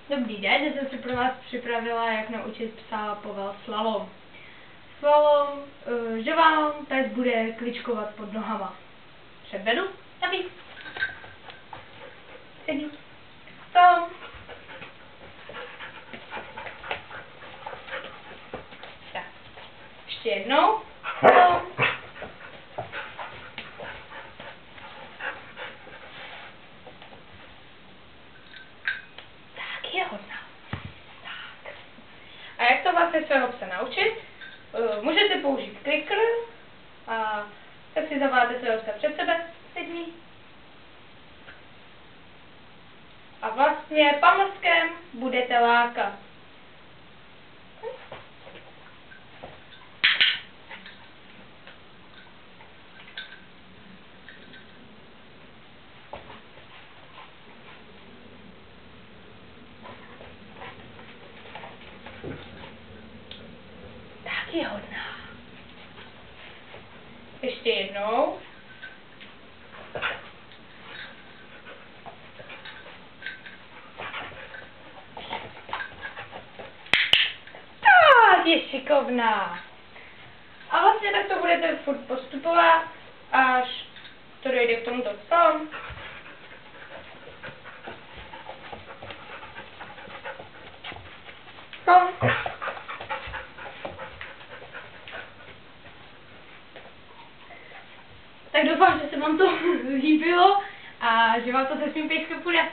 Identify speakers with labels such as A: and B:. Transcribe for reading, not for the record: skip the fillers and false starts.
A: Dobrý den, dnes jsem si pro vás připravila, jak naučit psa Povel slalom. Slalom, že vám pes bude kličkovat pod nohama. Předvedu, aby. Sedí. Tom. Tak. Ještě jednou. Tom. Je hodná. Tak. A jak to vlastně svého psa naučit? Můžete použít clicker a tak si zavoláte svého psa před sebe, sedí. A vlastně pamlskem budete lákat. Je hodná. Ještě jednou. Tak, je šikovná. A vlastně tak to budete furt postupovat, až to dojde k tomuto tom. Tom. Tak doufám, že se vám to líbilo a že vám to se svým pejskem půjde.